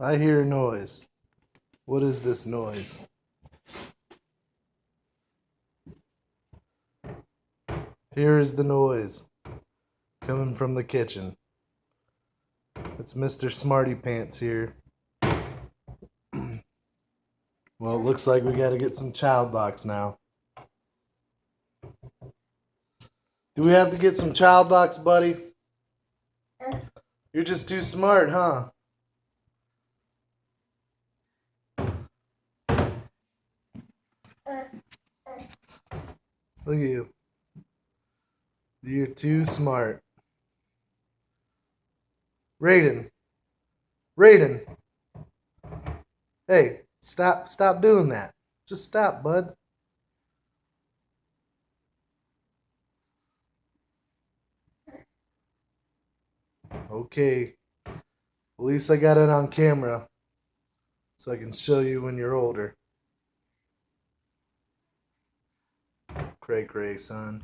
I hear a noise. What is this noise? Here is the noise coming from the kitchen. It's Mr. Smarty Pants here. Well, it looks like we gotta get some child locks now. Do we have to get some child locks, buddy? You're just too smart, huh? Look at you. You're too smart. Raiden. Raiden. Hey, stop doing that. Just stop, bud. Okay. At least I got it on camera so I can show you when you're older. Cray cray, son.